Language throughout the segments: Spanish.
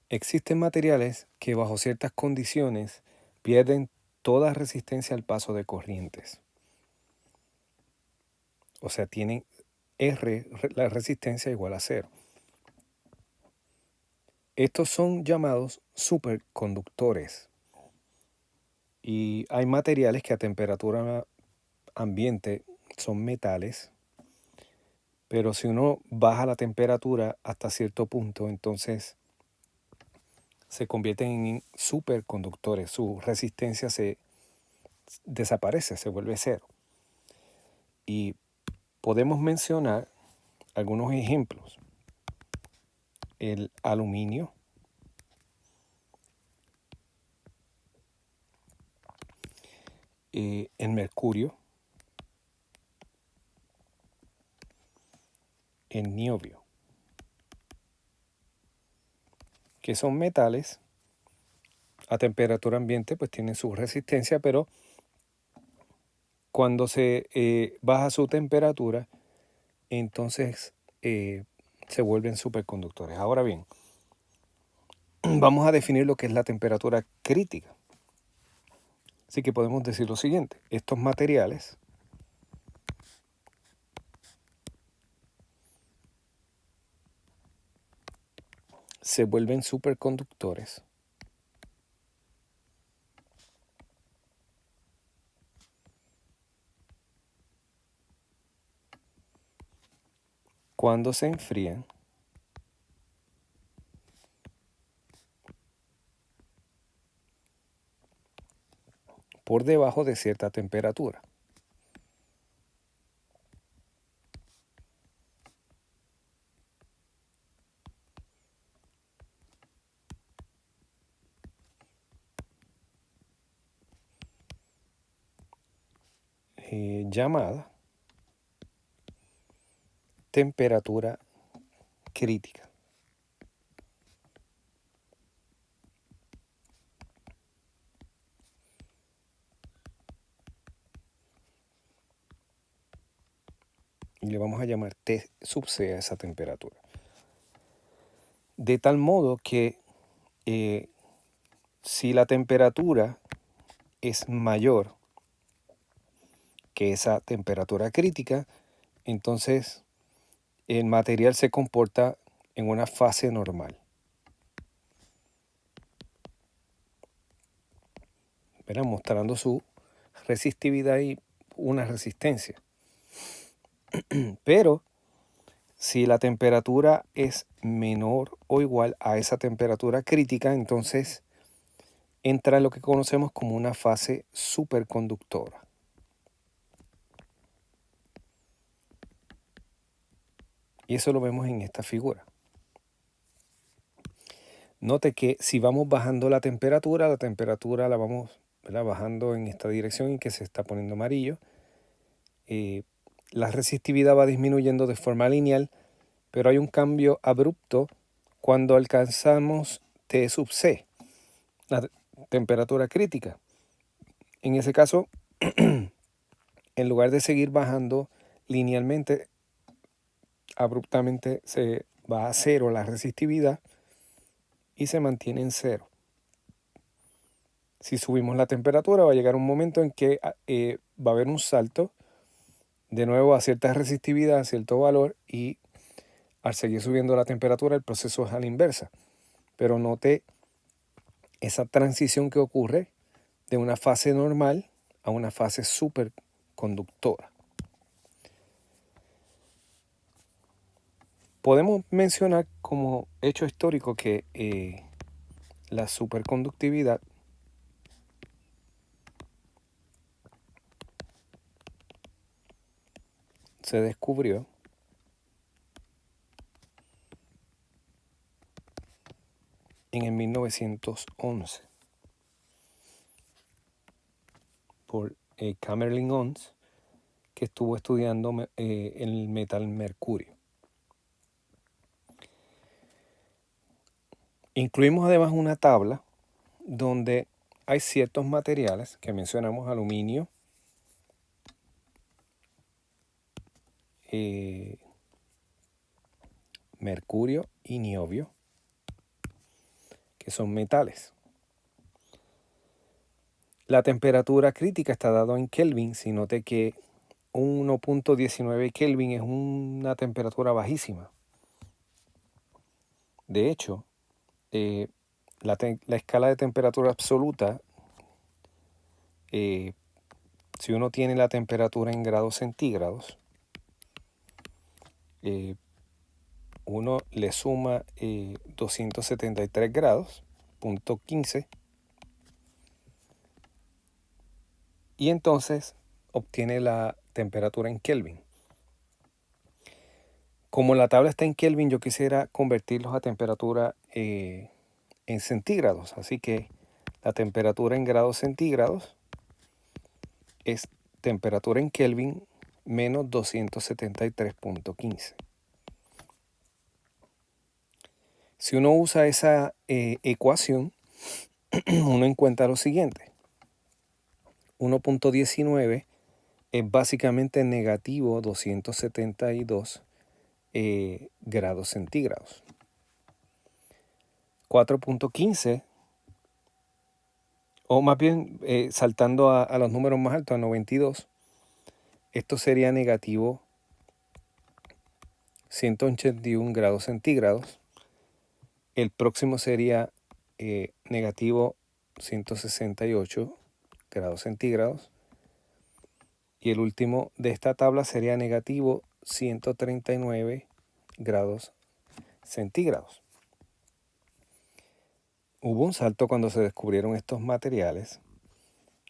Existen materiales que bajo ciertas condiciones pierden toda resistencia al paso de corrientes. O sea, tienen la resistencia igual a cero. Estos son llamados superconductores. Y hay materiales que a temperatura ambiente son metales, pero si uno baja la temperatura hasta cierto punto, entonces se convierten en superconductores. Su resistencia se desaparece, se vuelve cero. Y podemos mencionar algunos ejemplos. El aluminio, el mercurio, el niobio, que son metales a temperatura ambiente, pues tienen su resistencia, pero cuando se baja su temperatura, entonces se vuelven superconductores. Ahora bien, vamos a definir lo que es la temperatura crítica. Así que podemos decir lo siguiente: estos materiales se vuelven superconductores cuando se enfrían por debajo de cierta temperatura. Llamada temperatura crítica. Y le vamos a llamar T sub C a esa temperatura. De tal modo que si la temperatura es mayor que esa temperatura crítica, entonces el material se comporta en una fase normal, ¿verdad? Mostrando su resistividad y una resistencia. Pero si la temperatura es menor o igual a esa temperatura crítica, entonces entra en lo que conocemos como una fase superconductora. Y eso lo vemos en esta figura. Note que si vamos bajando la temperatura la vamos, ¿verdad?, bajando en esta dirección en que se está poniendo amarillo. La resistividad va disminuyendo de forma lineal, pero hay un cambio abrupto cuando alcanzamos T sub C, la temperatura crítica. En ese caso, en lugar de seguir bajando linealmente, abruptamente se va a cero la resistividad y se mantiene en cero. Si subimos la temperatura, va a llegar un momento en que va a haber un salto de nuevo a cierta resistividad, a cierto valor, y al seguir subiendo la temperatura el proceso es a la inversa. Pero note esa transición que ocurre de una fase normal a una fase superconductora. Podemos mencionar como hecho histórico que la superconductividad se descubrió en el 1911 por Kamerlingh Onnes, que estuvo estudiando el metal mercurio. Incluimos además una tabla donde hay ciertos materiales que mencionamos: aluminio, mercurio y niobio, que son metales. La temperatura crítica está dada en Kelvin. Si note que 1.19 Kelvin es una temperatura bajísima. De hecho, la escala de temperatura absoluta, si uno tiene la temperatura en grados centígrados, uno le suma 273 grados, punto 15, y entonces obtiene la temperatura en Kelvin. Como la tabla está en Kelvin, yo quisiera convertirlos a temperatura en centígrados. Así que la temperatura en grados centígrados es temperatura en Kelvin menos 273.15. Si uno usa esa ecuación, uno encuentra lo siguiente. 1.19 es básicamente negativo 272 grados centígrados. 4.15, o más bien saltando a los números más altos, a 92, esto sería negativo 181 grados centígrados. El próximo sería negativo 168 grados centígrados. Y el último de esta tabla sería negativo 139 grados centígrados. Hubo un salto cuando se descubrieron estos materiales,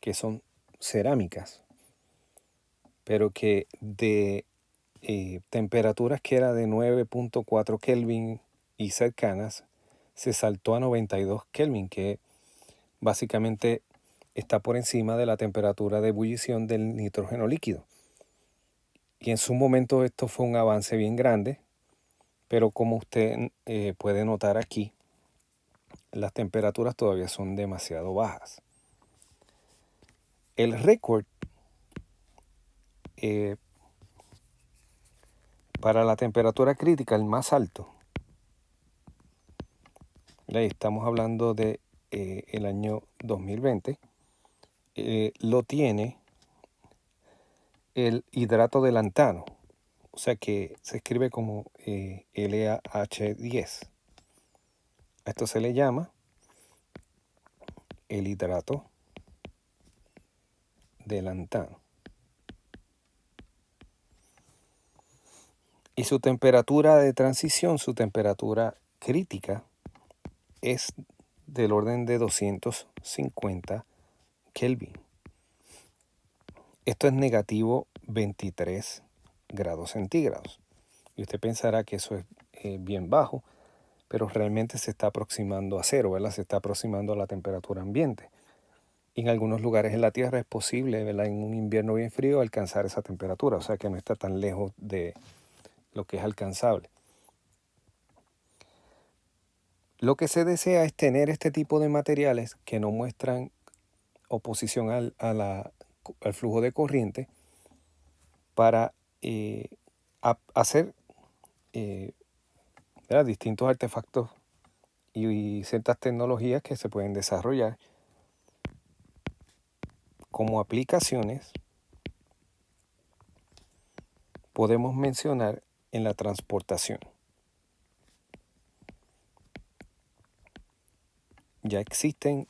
que son cerámicas, pero que de temperaturas que era de 9.4 Kelvin y cercanas, se saltó a 92 Kelvin, que básicamente está por encima de la temperatura de ebullición del nitrógeno líquido. Y en su momento esto fue un avance bien grande, pero como usted puede notar aquí, las temperaturas todavía son demasiado bajas. El récord para la temperatura crítica, el más alto, estamos hablando de el año 2020, lo tiene el hidrato de lantano, o sea que se escribe como LaH10. A esto se le llama el hidrato de lantano. Y su temperatura de transición, su temperatura crítica, es del orden de 250 Kelvin. Esto es negativo 23 grados centígrados. Y usted pensará que eso es bien bajo, pero realmente se está aproximando a cero, ¿verdad? Se está aproximando a la temperatura ambiente. Y en algunos lugares en la Tierra es posible, ¿verdad?, en un invierno bien frío alcanzar esa temperatura, o sea que no está tan lejos de lo que es alcanzable. Lo que se desea es tener este tipo de materiales que no muestran oposición al flujo de corriente para hacer distintos artefactos y ciertas tecnologías que se pueden desarrollar como aplicaciones. Podemos mencionar en la transportación. Ya existen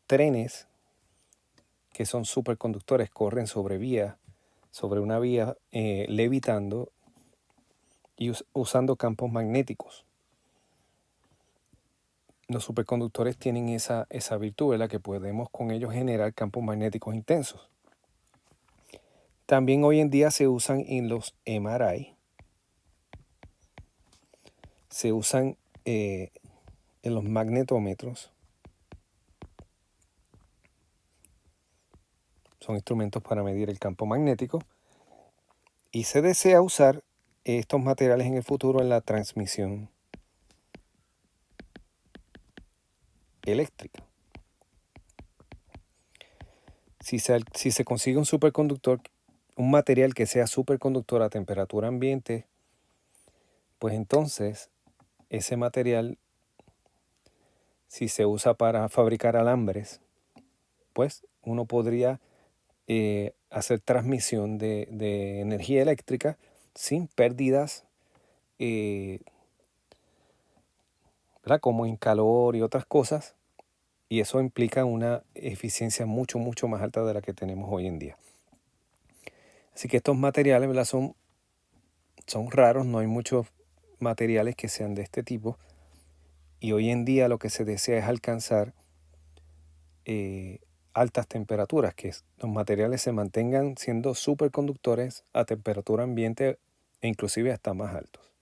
trenes que son superconductores, corren sobre una vía levitando y usando campos magnéticos. Los superconductores tienen esa virtud, ¿verdad?, que podemos con ellos generar campos magnéticos intensos. También hoy en día se usan en los MRI, se usan en los magnetómetros. Son instrumentos para medir el campo magnético. Y se desea usar estos materiales en el futuro en la transmisión eléctrica. Si se consigue un superconductor, un material que sea superconductor a temperatura ambiente, pues entonces ese material si se usa para fabricar alambres, pues uno podría hacer transmisión de energía eléctrica sin pérdidas, eh, ¿verdad? Como en calor y otras cosas, y eso implica una eficiencia mucho, mucho más alta de la que tenemos hoy en día. Así que estos materiales, ¿verdad? Son raros, no hay muchos materiales que sean de este tipo, y hoy en día lo que se desea es alcanzar eh, altas temperaturas, que los materiales se mantengan siendo superconductores a temperatura ambiente e inclusive hasta más altos.